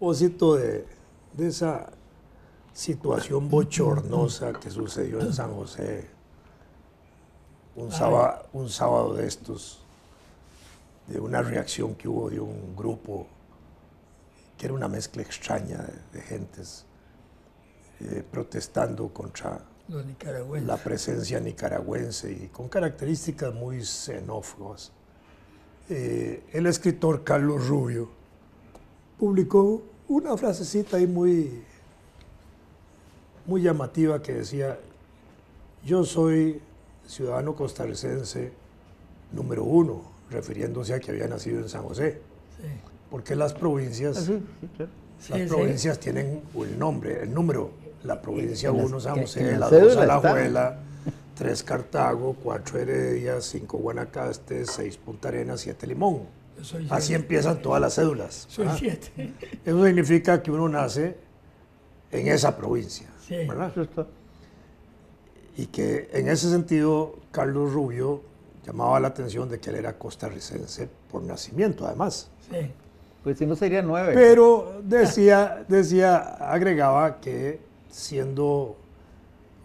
propósito de esa situación bochornosa que sucedió en San José, un sábado de estos, de una reacción que hubo de un grupo que era una mezcla extraña de gentes protestando contra la presencia nicaragüense y con características muy xenófobas. El escritor Carlos Rubio publicó una frasecita ahí muy llamativa que decía: yo soy ciudadano costarricense número 1, refiriéndose a que había nacido en San José. Sí. Porque las provincias, provincias tienen el nombre, el número. La provincia 1 San José, la 2 Alajuela, 3 Cartago, 4 Heredia, 5 Guanacaste, 6 Punta Arenas, 7 Limón. Así empiezan todas las cédulas. Soy 7. Eso significa que uno nace en esa provincia, sí, ¿verdad? Y que en ese sentido Carlos Rubio llamaba la atención de que él era costarricense por nacimiento, además. Sí. Pues si no sería 9. Pero agregaba que siendo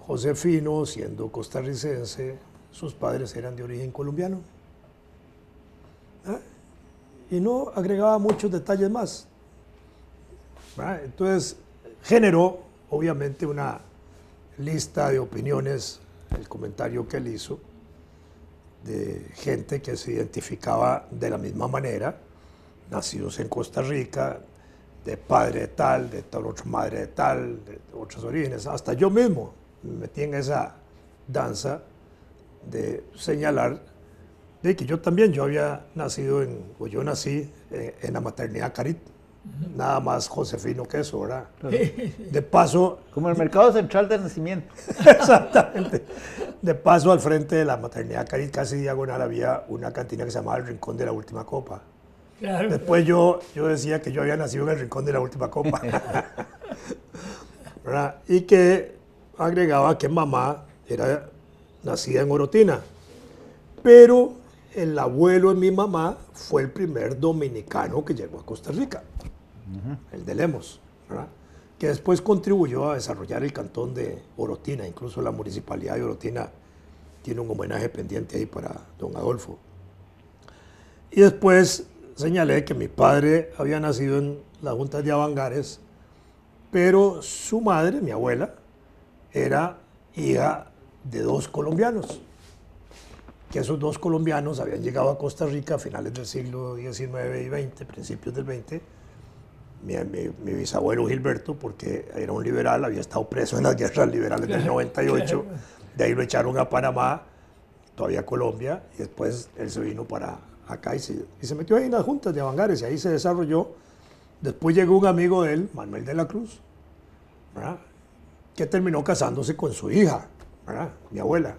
josefino, siendo costarricense, sus padres eran de origen colombiano. Y no agregaba muchos detalles más. Entonces generó, obviamente, una lista de opiniones, el comentario que él hizo, de gente que se identificaba de la misma manera, nacidos en Costa Rica, de padre de tal otra madre de tal, de otros orígenes. Hasta yo mismo me metí en esa danza de señalar de que yo había nacido yo nací en la maternidad Carit, nada más josefino que eso, ¿verdad? De paso... Como el mercado central de nacimiento. Exactamente. De paso, al frente de la maternidad Carit, casi diagonal, había una cantina que se llamaba El Rincón de la Última Copa. Claro. Después yo decía que yo había nacido en El Rincón de la Última Copa. ¿Verdad? Y que agregaba que mamá era nacida en Orotina. Pero el abuelo de mi mamá fue el primer dominicano que llegó a Costa Rica, el de Lemos, ¿verdad? Que después contribuyó a desarrollar el cantón de Orotina. Incluso la municipalidad de Orotina tiene un homenaje pendiente ahí para don Adolfo. Y después señalé que mi padre había nacido en la Junta de Avangares, pero su madre, mi abuela, era hija de 2 colombianos, que esos 2 colombianos habían llegado a Costa Rica a finales del siglo XIX y XX, principios del XX. Mi bisabuelo Gilberto, porque era un liberal, había estado preso en las guerras liberales del 98, de ahí lo echaron a Panamá, todavía Colombia, y después él se vino para acá y se metió ahí en las juntas de Avangares, y ahí se desarrolló. Después llegó un amigo de él, Manuel de la Cruz, ¿verdad?, que terminó casándose con su hija, ¿verdad?, mi abuela.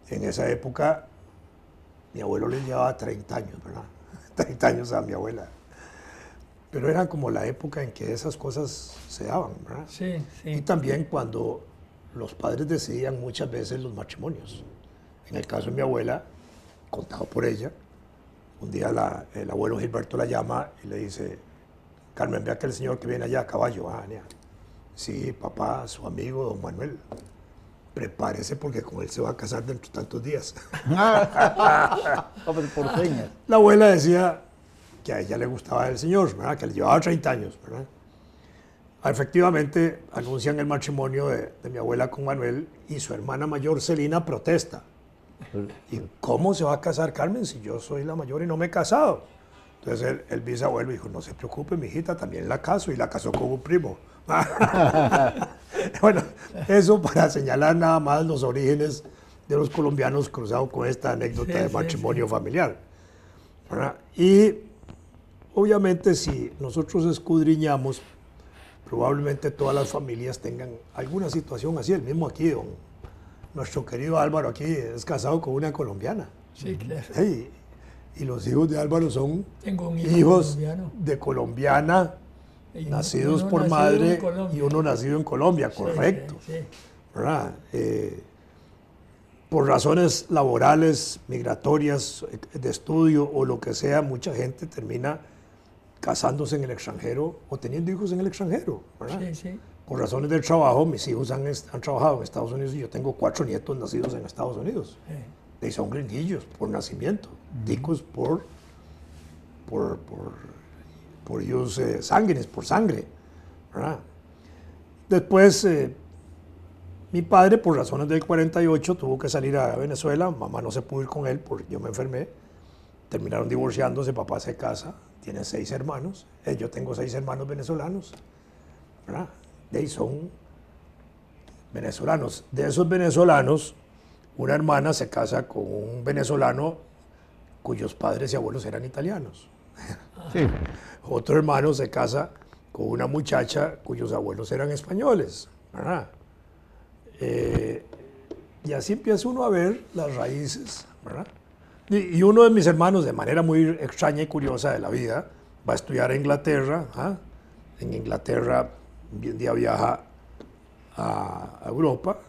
En esa época, mi abuelo le llevaba 30 años, ¿verdad? 30 años a mi abuela. Pero era como la época en que esas cosas se daban, ¿verdad? Sí, sí. Y también cuando los padres decidían muchas veces los matrimonios. En el caso de mi abuela, contado por ella, un día el abuelo Gilberto la llama y le dice: Carmen, vea que el señor que viene allá a caballo. Sí, papá, su amigo, don Manuel. Prepárese porque con él se va a casar dentro de tantos días. Por señas. La abuela decía que a ella le gustaba el señor, ¿verdad?, que le llevaba 30 años, ¿verdad? Efectivamente, anuncian el matrimonio de mi abuela con Manuel, y su hermana mayor, Celina, protesta. ¿Y cómo se va a casar Carmen si yo soy la mayor y no me he casado? Entonces el bisabuelo dijo: no se preocupe, mi hijita, también la caso, y la casó con un primo. Bueno, eso para señalar nada más los orígenes de los colombianos, cruzado con esta anécdota de matrimonio familiar, ¿verdad? Y obviamente, si nosotros escudriñamos, probablemente todas las familias tengan alguna situación así. El mismo aquí, nuestro querido Álvaro aquí es casado con una colombiana. Sí, claro. Y los hijos de Álvaro son hijos de colombiana, nacidos por madre, y uno nacido en Colombia, correcto. Sí, sí. ¿Verdad? Por razones laborales, migratorias, de estudio o lo que sea, mucha gente termina casándose en el extranjero o teniendo hijos en el extranjero, ¿verdad? Sí, sí. Por razones del trabajo, mis hijos han trabajado en Estados Unidos y yo tengo 4 nietos nacidos en Estados Unidos. Y son gringuillos por nacimiento, ticos por ellos sanguíneos, por sangre, ¿verdad? Después, mi padre, por razones del 48, tuvo que salir a Venezuela. Mamá no se pudo ir con él porque yo me enfermé. Terminaron divorciándose, papá se casa, tiene 6 hermanos. Yo tengo 6 hermanos venezolanos, ¿verdad? De ahí son venezolanos. De esos venezolanos, una hermana se casa con un venezolano cuyos padres y abuelos eran italianos. Sí. Otro hermano se casa con una muchacha cuyos abuelos eran españoles, ¿verdad? Y así empieza uno a ver las raíces, ¿verdad? Y uno de mis hermanos, de manera muy extraña y curiosa de la vida, va a estudiar a Inglaterra. ¿Ah? En Inglaterra, un día viaja a Europa,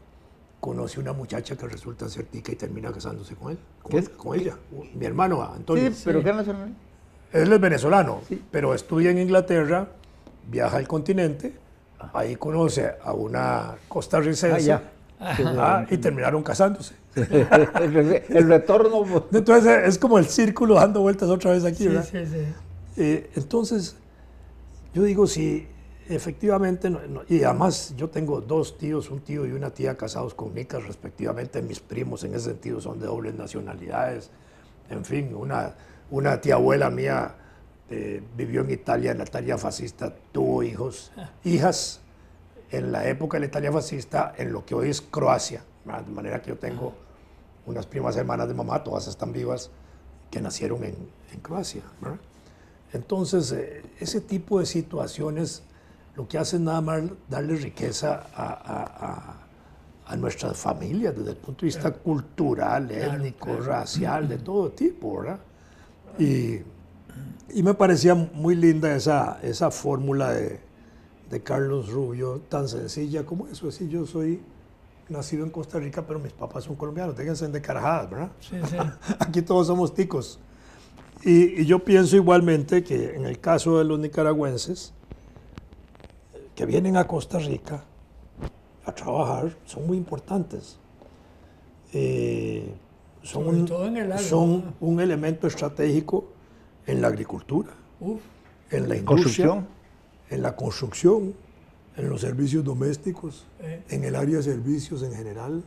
conoce una muchacha que resulta ser tica y termina casándose con él, con ella. Mi hermano, Antonio. Sí, pero ¿qué nacionalidad? Él es venezolano, Sí. pero estudia en Inglaterra, viaja al continente, ahí conoce a una costarricense. Y terminaron casándose. El retorno. Entonces es como el círculo dando vueltas otra vez aquí, Sí, ¿verdad? sí, sí. Entonces, yo digo, si efectivamente, y además yo tengo 2 tíos, un tío y una tía casados con nicas respectivamente, mis primos en ese sentido son de dobles nacionalidades, en fin, una tía abuela mía vivió en Italia, en la Italia fascista, tuvo hijas en la época de la Italia fascista, en lo que hoy es Croacia, ¿verdad? De manera que yo tengo unas primas hermanas de mamá, todas están vivas, que nacieron en Croacia, ¿verdad? Entonces, ese tipo de situaciones lo que hacen nada más darle riqueza a nuestras familias desde el punto de vista cultural, étnico, racial, de todo tipo, ¿verdad? Y me parecía muy linda esa fórmula de Carlos Rubio, tan sencilla como eso. Es decir, yo soy nacido en Costa Rica, pero mis papás son colombianos, déjense de carajadas, ¿verdad? Sí, sí. Aquí todos somos ticos. Y yo pienso igualmente que en el caso de los nicaragüenses que vienen a Costa Rica a trabajar, son muy importantes. Sobre todo en el agro, son ¿no? un elemento estratégico en la agricultura, Uf, en la industria, Construcción. en la construcción, en los servicios domésticos, Eh. en el área de servicios en general.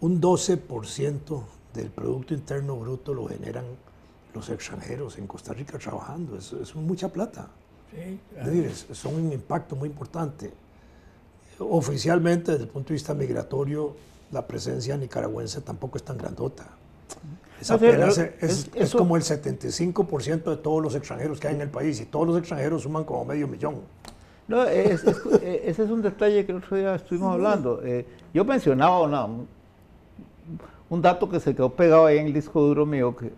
Un 12% del Producto Interno Bruto lo generan los extranjeros en Costa Rica trabajando. Es mucha plata. sí, Es decir, son un impacto muy importante. Oficialmente, desde el punto de vista migratorio, la presencia nicaragüense tampoco es tan grandota. Es, No, sí, apenas, es es como el 75% de todos los extranjeros que hay en el país, y todos los extranjeros suman como medio millón. No, ese es un detalle que el otro día estuvimos hablando. Yo mencionaba un dato que se quedó pegado ahí en el disco duro mío, que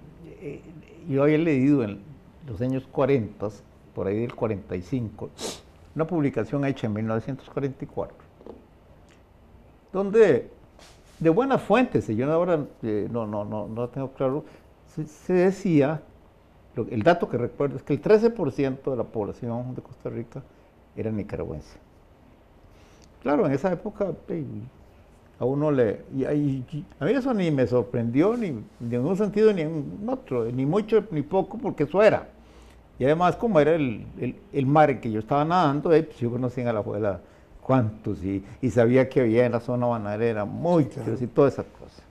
yo había leído en los años 40, por ahí del 45, una publicación hecha en 1944, donde de buenas fuentes, y yo ahora no tengo claro, se decía, el dato que recuerdo es que el 13% de la población de Costa Rica era nicaragüense. Claro, en esa época a uno a mí eso ni me sorprendió, ni en un sentido ni en otro, ni mucho ni poco, porque eso era. Y además, como era el mar en que yo estaba nadando, pues yo conocía a la abuela cuántos, y sabía que había en la zona bananera muchos y todas esas cosas.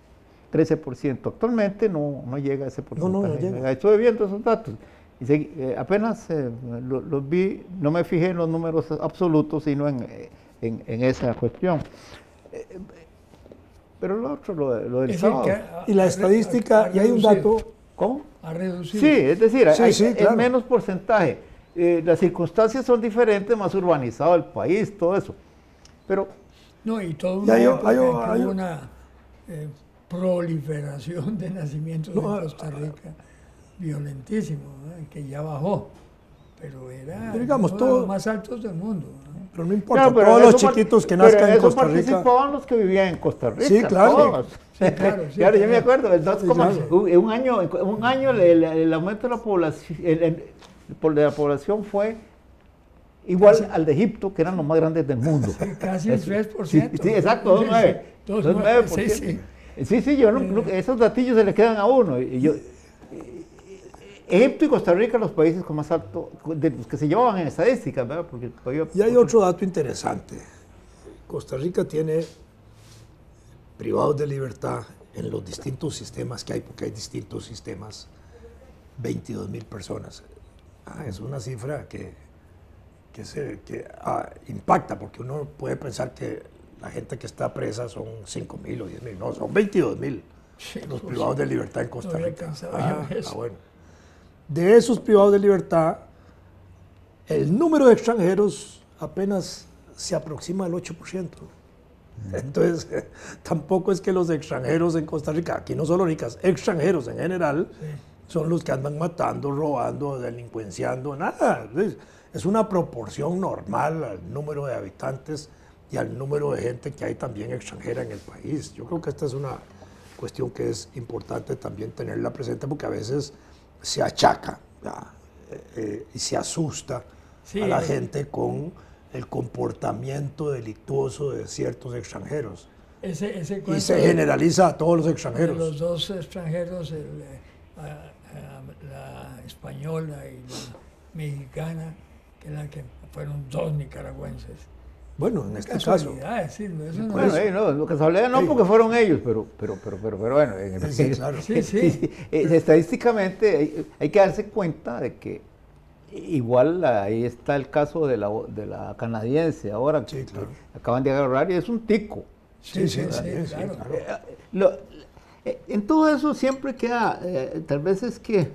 13%. Actualmente no llega a ese porcentaje. No llega. Estuve viendo esos datos. Y apenas los vi, no me fijé en los números absolutos, sino en esa cuestión. Pero lo otro, lo del es decir, sábado. Y la estadística, y hay un dato. ¿Cómo? A reducir. Sí, es decir, Sí, es claro. menos porcentaje. Las circunstancias son diferentes, más urbanizado el país, todo eso. Pero No, y todo Y una hay- época hay- en que hay- hubo una proliferación de nacimientos No, en Costa Rica violentísimo, ¿no? Que ya bajó, pero era Digamos, uno de todo- los más altos del mundo, ¿no? Pero no importa, claro, pero todos en los eso chiquitos que pero nazcan en eso Costa Rica. participaban los que vivían en Costa Rica. Sí, claro. Todos. Sí, claro, sí, Claro, yo me claro. acuerdo, el 2, Sí, claro. un año el aumento de la población, de la población fue igual al de Egipto, que eran los más grandes del mundo. Sí, casi el 3%. Sí, exacto, 2,9%. 2,9%. Sí, esos datillos se le quedan a uno. Egipto y Costa Rica, los países con más alto, de los que se llevaban en estadísticas, ¿verdad? Y hay otro dato interesante. Costa Rica tiene privados de libertad en los distintos sistemas que hay, porque hay distintos sistemas, 22,000 personas. Es una cifra que impacta, porque uno puede pensar que la gente que está presa son 5,000 o 10,000, no, son 22,000 los privados de libertad en Costa Rica. Bueno. De esos privados de libertad, el número de extranjeros apenas se aproxima al 8%. Entonces, tampoco es que los extranjeros en Costa Rica, aquí no solo ricas, extranjeros en general, son los que andan matando, robando, delincuenciando, nada. Es una proporción normal al número de habitantes y al número de gente que hay también extranjera en el país. Yo creo que esta es una cuestión que es importante también tenerla presente, porque a veces se achaca y se asusta a la gente con el comportamiento delictuoso de ciertos extranjeros. Y se generaliza a todos los extranjeros. Los dos extranjeros, la española y la mexicana, que fueron dos nicaragüenses. Bueno, en este caso. Bueno, lo que se habla no porque fueron ellos, pero bueno, claro. Estadísticamente hay que darse cuenta de que igual ahí está el caso de la canadiense ahora, que acaban de agarrar y es un tico. Claro. En todo eso siempre queda, tal vez es que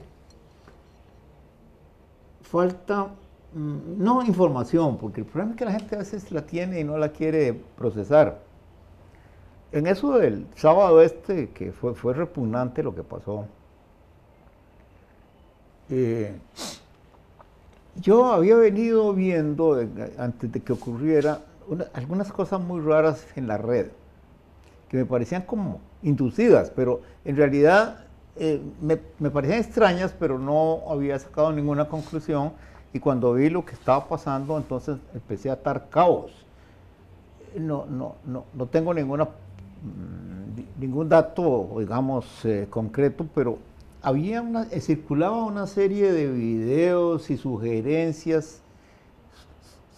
falta, no información, porque el problema es que la gente a veces la tiene y no la quiere procesar. En eso del sábado que fue repugnante lo que pasó, yo había venido viendo, antes de que ocurriera, algunas cosas muy raras en la red, que me parecían como inducidas, pero en realidad me parecían extrañas, pero no había sacado ninguna conclusión, y cuando vi lo que estaba pasando, entonces empecé a atar cabos. No tengo ningún dato, digamos, concreto, pero circulaba una serie de videos y sugerencias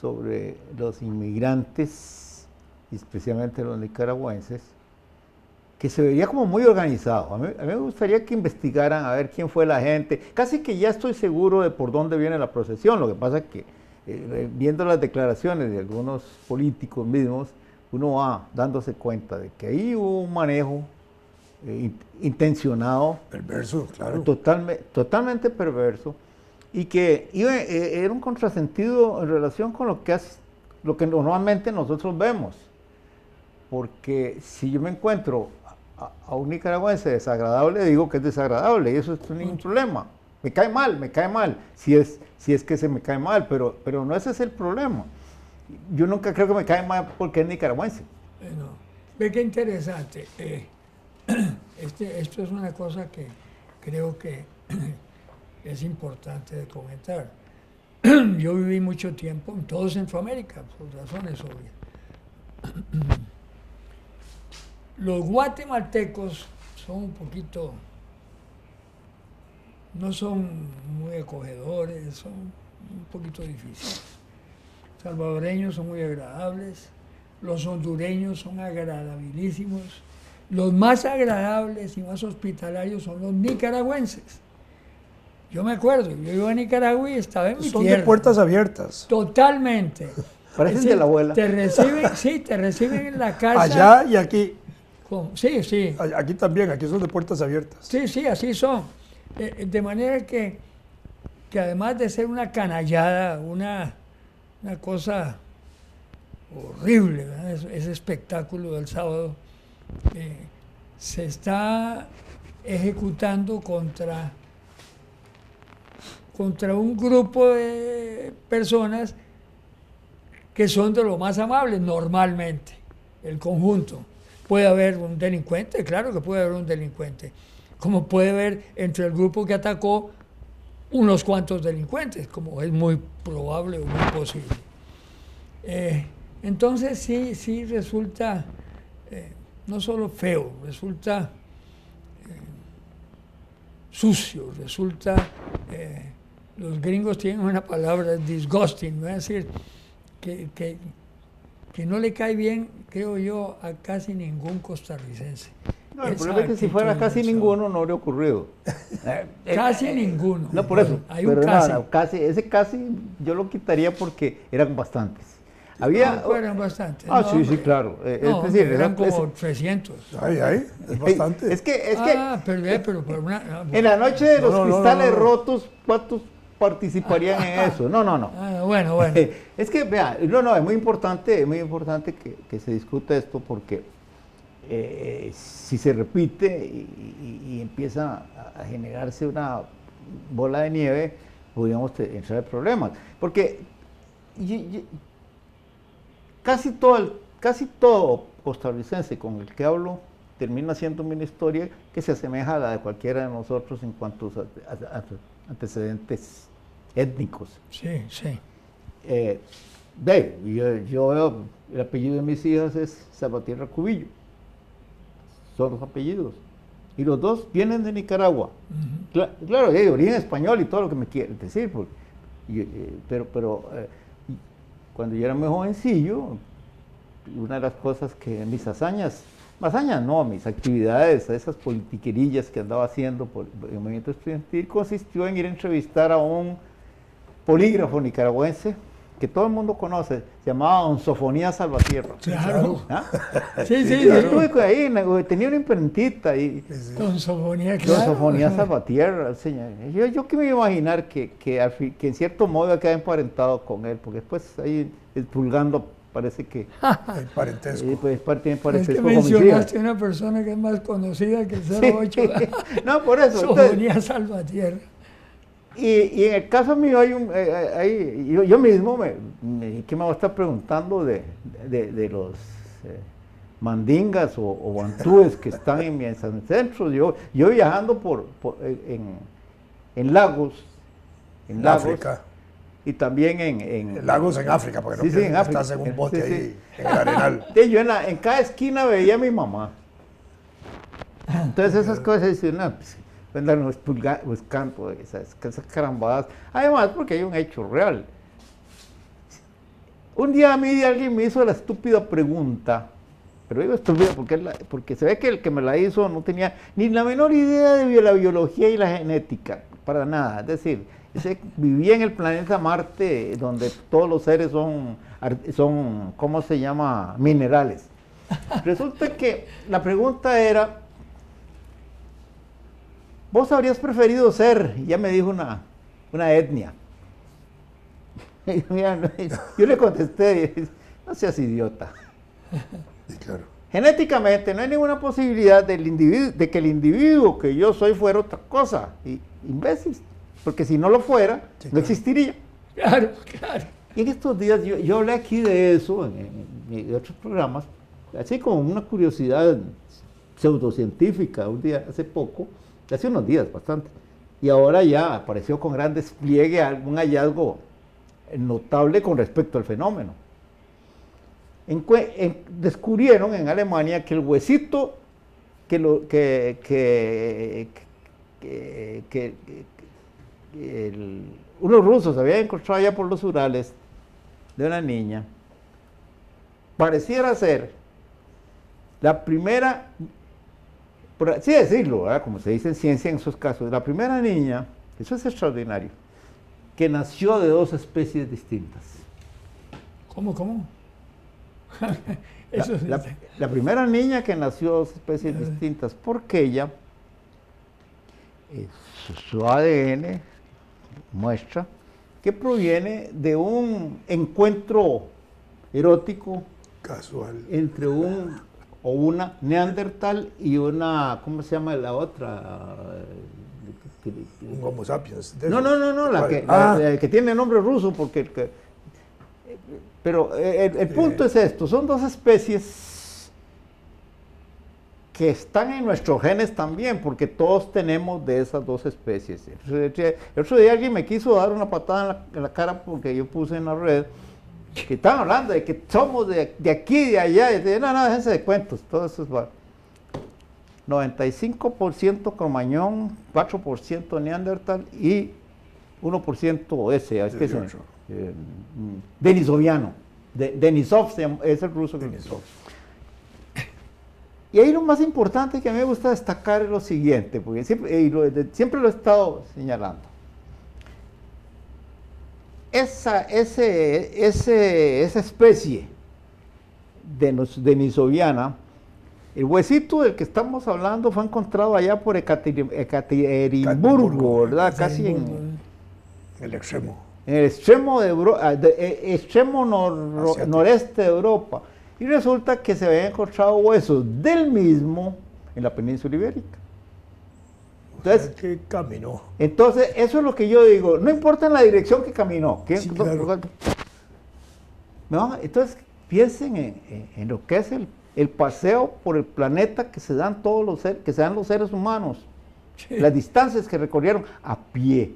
sobre los inmigrantes, especialmente los nicaragüenses, que se veía como muy organizado. A mí me gustaría que investigaran a ver quién fue la gente. Casi que ya estoy seguro de por dónde viene la procesión. Lo que pasa es que viendo las declaraciones de algunos políticos mismos, uno va dándose cuenta de que ahí hubo un manejo intencionado, perverso, claro, totalmente perverso, y que era un contrasentido en relación con lo que normalmente nosotros vemos, porque si yo me encuentro a un nicaragüense desagradable, digo que es desagradable, y eso es ningún problema. Me cae mal, si es que se me cae mal, pero no ese es el problema. Yo nunca creo que me cae mal porque es nicaragüense. Bueno, ve qué interesante. Esto es una cosa que creo que es importante de comentar. Yo viví mucho tiempo en todo Centroamérica, por razones obvias. Los guatemaltecos son un poquito, no son muy acogedores, son un poquito difíciles. Salvadoreños son muy agradables, los hondureños son agradabilísimos, los más agradables y más hospitalarios son los nicaragüenses. Yo me acuerdo, yo iba a Nicaragua y estaba en mi tierra. Son de puertas abiertas. Totalmente. Parecen de la abuela. Te reciben en la casa. Allá y aquí. Sí. Aquí también, aquí son de puertas abiertas. Sí, así son. De manera que además de ser una canallada, una cosa horrible, ¿verdad? Ese espectáculo del sábado, se está ejecutando contra un grupo de personas que son de lo más amables normalmente, el conjunto. Puede haber un delincuente, claro que puede haber un delincuente, como puede haber entre el grupo que atacó unos cuantos delincuentes, como es muy probable o muy posible. Entonces sí resulta no solo feo, resulta sucio, resulta, los gringos tienen una palabra, disgusting, voy a decir, que no le cae bien, creo yo, a casi ningún costarricense. No, el problema es que si fuera casi ninguno no habría ocurrido. Casi ninguno. No, por eso. Hay un pero casi. No, casi. Ese casi yo lo quitaría porque eran bastantes. Había... No, eran bastantes. Ah, no, sí, hombre. sí, claro. No, Es decir, eran como 300. Ay, es bastante. Es que Pero por una... en la noche de los cristales no. rotos, ¿cuántos participarían en eso? No. Bueno. Es que, vea, es muy importante que se discute esto porque si se repite y empieza a generarse una bola de nieve, podríamos entrar en problemas. Porque casi todo costarricense con el que hablo termina siendo una historia que se asemeja a la de cualquiera de nosotros en cuanto a antecedentes étnicos. Sí. Yo veo, el apellido de mis hijas es Salvatierra Cubillo. Son los apellidos. Y los dos vienen de Nicaragua. Claro, de origen español y todo lo que me quieren decir. Pero cuando yo era muy jovencillo, una de las cosas que mis mis actividades, esas politiquerillas que andaba haciendo por el movimiento estudiantil, consistió en ir a entrevistar a un polígrafo nicaragüense que todo el mundo conoce, se llamaba Don Sofonías Salvatierra. Claro. ¿Ah? Sí. Estuve ahí, tenía una imprentita y Don Sofonías, Don claro. Sofonías Salvatierra, señor. Yo que me iba a imaginar que en cierto modo iba a quedar emparentado con él, porque después ahí pulgando parece que El parentesco. pues, tiene Es parentesco que con mis mencionaste hijas. una persona que es más conocida que el Sí. 08. No, por eso. Entonces, Sofonías Salvatierra. y en el caso mío yo mismo ¿qué me voy a estar preguntando de los mandingas o bantúes que están en mi centro? Yo viajando en lagos, En África. y también en Lagos en África, porque no Sí, en África. estás en un bote Sí. ahí, en el arenal. Yo en cada esquina veía a mi mamá. Entonces esas cosas dicen, no, pues, andan buscando esas carambadas. Además, porque hay un hecho real. Un día a mí alguien me hizo la estúpida pregunta, pero digo estúpida porque se ve que el que me la hizo no tenía ni la menor idea de la biología y la genética, para nada. Es decir, vivía en el planeta Marte, donde todos los seres son ¿cómo se llama? Minerales. Resulta que la pregunta era, ¿vos habrías preferido ser? Y ya me dijo una etnia. Y yo le contesté, no seas idiota. Sí, claro. Genéticamente no hay ninguna posibilidad de que el individuo que yo soy fuera otra cosa. Imbécil. Porque si no lo fuera, Sí, no claro. existiría. Claro. Y en estos días yo hablé aquí de eso, en otros programas, así como una curiosidad pseudocientífica, un día, hace poco, hace unos días bastante, y ahora ya apareció con gran despliegue algún hallazgo notable con respecto al fenómeno. Descubrieron en Alemania que el huesito unos rusos habían encontrado allá por los Urales de una niña, pareciera ser la primera, por así decirlo, ¿verdad? Como se dice en ciencia en esos casos, la primera niña, eso es extraordinario, que nació de dos especies distintas. ¿Cómo? Eso sí. La primera niña que nació de dos especies distintas, porque ella, su ADN muestra que proviene de un encuentro erótico Casual. entre una neandertal y una, ¿cómo se llama la otra? Un Homo sapiens. No, la que tiene nombre ruso, pero el punto es esto, son dos especies que están en nuestros genes también, porque todos tenemos de esas dos especies. El otro día alguien me quiso dar una patada en la cara porque yo puse en la red que estaban hablando de que somos de aquí y de allá. Y de, no, déjense de cuentos, todo eso es bueno. 95% cromañón, 4% neandertal y 1% ese, es que es denisoviano. Denisov es el ruso. Denisov. Y ahí lo más importante que a mí me gusta destacar es lo siguiente, porque siempre lo he estado señalando. Esa especie denisoviana, el huesito del que estamos hablando fue encontrado allá por Ekaterimburgo, ¿verdad? Casi en el extremo. En el extremo, noreste de Europa. Y resulta que se habían encontrado huesos del mismo en la península ibérica. Entonces, que caminó. Entonces, eso es lo que yo digo. No importa en la dirección que caminó. Sí, claro. ¿No? Entonces, piensen en lo que es el paseo por el planeta que se dan los seres humanos. Sí. Las distancias que recorrieron a pie.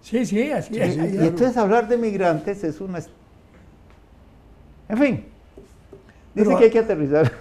Sí, así es. Y entonces hablar de migrantes es una... En fin, dice que hay que aterrizar.